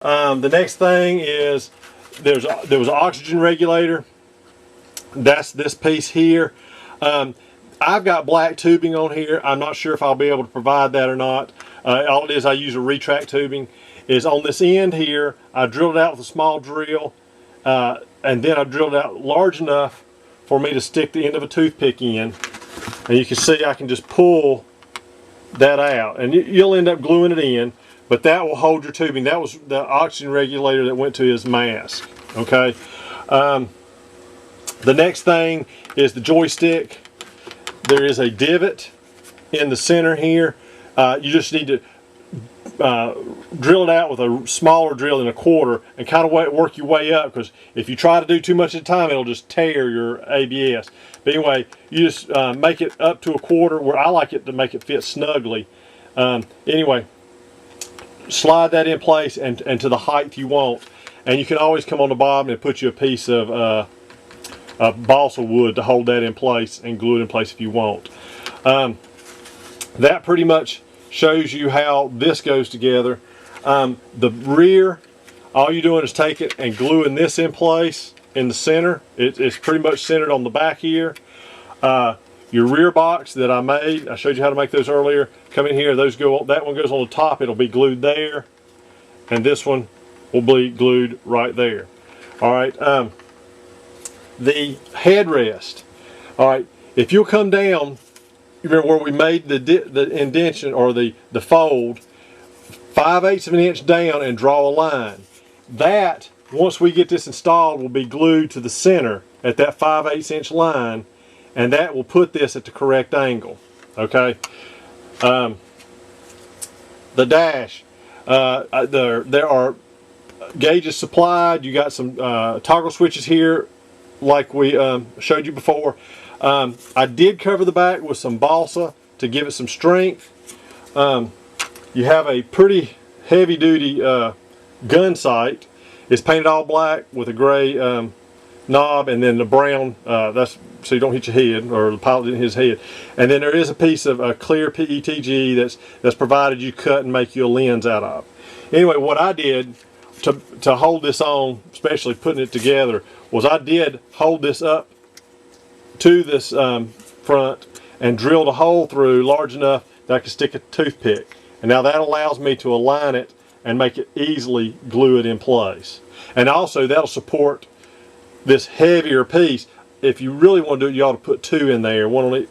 The next thing is there was an oxygen regulator. That's this piece here. I've got black tubing on here. I'm not sure if I'll be able to provide that or not. All it is, I use a retract tubing. Is on this end here, I drilled it out with a small drill, and then I drilled it out large enough for me to stick the end of a toothpick in. And you can see I can just pull that out, and you'll end up gluing it in, but that will hold your tubing. That was the oxygen regulator that went to his mask. Okay. The next thing is the joystick. There is a divot in the center here. You just need to drill it out with a smaller drill than a quarter and kind of work your way up, because if you try to do too much at a time, it'll just tear your ABS. But anyway, you just make it up to a quarter, where I like it to make it fit snugly. Anyway, slide that in place and to the height you want, and you can always come on the bottom and put you a piece of balsa wood to hold that in place and glue it in place if you want. That pretty much shows you how this goes together. The rear, all you're doing is take it and gluing this in place in the center. It's pretty much centered on the back here. Your rear box that I made, I showed you how to make those earlier, come in here. Those go. That one goes on the top. It'll be glued there, and this one will be glued right there. All right. The headrest. All right. If you'll come down, you remember where we made the indentation or the fold, 5/8 of an inch down, and draw a line. That, once we get this installed, will be glued to the center at that 5/8 inch line, and that will put this at the correct angle. Okay. The dash. There are gauges supplied. You got some toggle switches here, like we showed you before. I did cover the back with some balsa to give it some strength. You have a pretty heavy duty gun sight. It's painted all black with a gray knob, and then the brown, that's so you don't hit your head, or the pilot didn't hit his head. And then there is a piece of clear PETG that's provided you cut and make you a lens out of. Anyway, what I did to hold this on, especially putting it together, was I did hold this up to this front and drilled a hole through large enough that I could stick a toothpick. And now that allows me to align it and make it easily glue it in place. And also that'll support this heavier piece. If you really want to do it, you ought to put two in there, one on each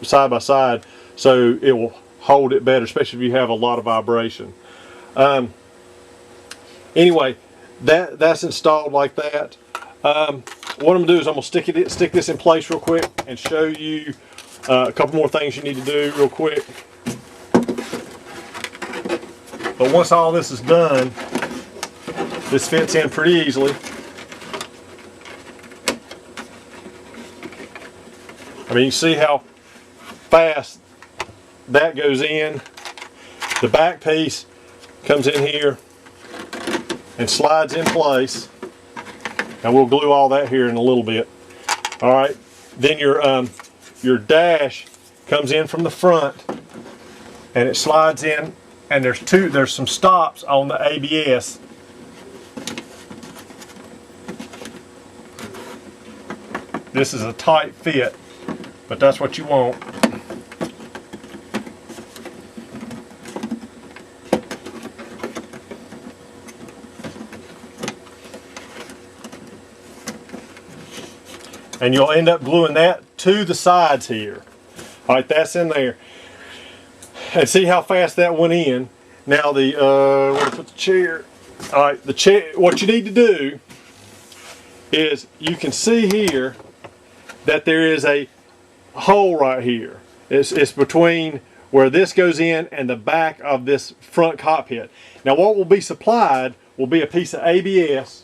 side by side, so it will hold it better, especially if you have a lot of vibration. Anyway, that's installed like that. What I'm going to do is I'm going to stick this in place real quick and show you a couple more things you need to do real quick. But once all this is done, this fits in pretty easily. I mean, you see how fast that goes in. The back piece comes in here and slides in place, and we'll glue all that here in a little bit. All right, then your dash comes in from the front, and it slides in, and there's some stops on the ABS. This is a tight fit, but that's what you want. And you'll end up gluing that to the sides here. All right, that's in there. And see how fast that went in. Now where to put the chair? All right, the chair. What you need to do is, you can see here that there is a hole right here. It's between where this goes in and the back of this front cockpit. Now what will be supplied will be a piece of ABS,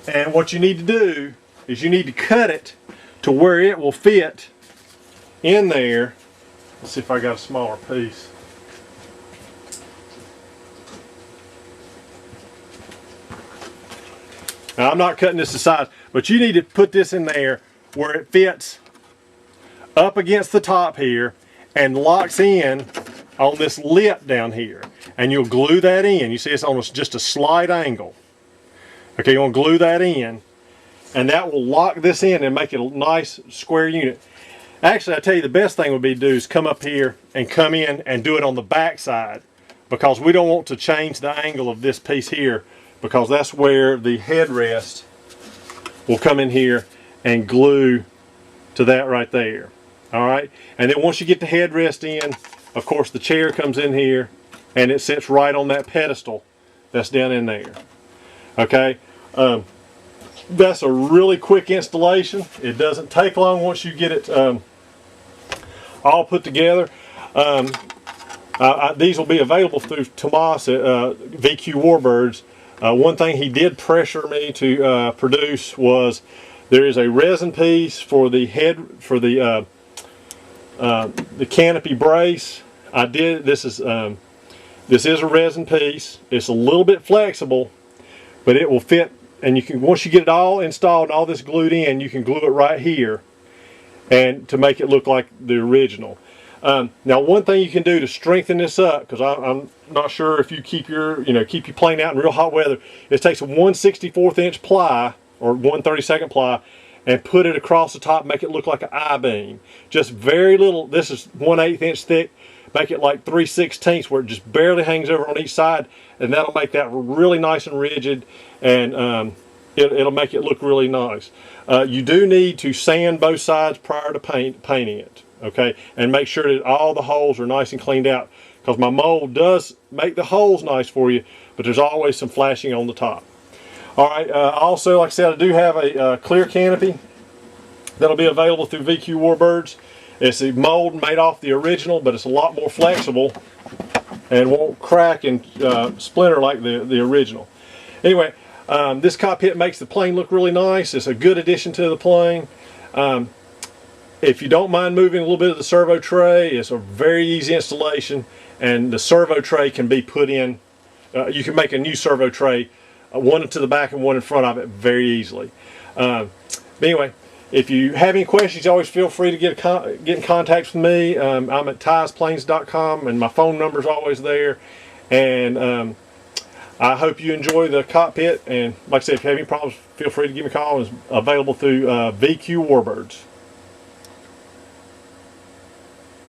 and what you need to do is you need to cut it to where it will fit in there. Let's see if I got a smaller piece. Now I'm not cutting this to size, but you need to put this in there where it fits up against the top here and locks in on this lip down here. and you'll glue that in. You see it's on just a slight angle. Okay, you want to glue that in, and that will lock this in and make it a nice square unit. Actually, I tell you, the best thing would be to do is come up here and come in and do it on the back side, because we don't want to change the angle of this piece here, because that's where the headrest will come in here and glue to that right there. All right, and then once you get the headrest in, of course the chair comes in here and it sits right on that pedestal that's down in there. Okay, that's a really quick installation. It doesn't take long once you get it all put together. These will be available through Tomas at VQ Warbirds. One thing he did pressure me to produce was there is a resin piece for the head, for the canopy brace. This is a resin piece. It's a little bit flexible, but it will fit. And you can, once you get it all installed, all this glued in, you can glue it right here, and to make it look like the original. Now, one thing you can do to strengthen this up, because I'm not sure if you keep your plane out in real hot weather, is takes a 1/64 inch ply or 1/32 ply and put it across the top, make it look like an I-beam. Just very little. This is 1/8 inch thick. Make it like 3/16 where it just barely hangs over on each side, and that'll make that really nice and rigid, and it'll make it look really nice. You do need to sand both sides prior to painting it, okay, and make sure that all the holes are nice and cleaned out, because my mold does make the holes nice for you, but there's always some flashing on the top. All right, also, like I said, I do have a clear canopy that'll be available through VQ Warbirds. It's a mold made off the original, but it's a lot more flexible and won't crack and splinter like the original. Anyway, this cockpit makes the plane look really nice. It's a good addition to the plane. If you don't mind moving a little bit of the servo tray, it's a very easy installation, and the servo tray can be put in. You can make a new servo tray, one to the back and one in front of it, very easily. But anyway, if you have any questions, always feel free to get in contact with me. I'm at tyesplanes.com, and my phone number is always there. And I hope you enjoy the cockpit. And like I said, if you have any problems, feel free to give me a call. It's available through VQ Warbirds.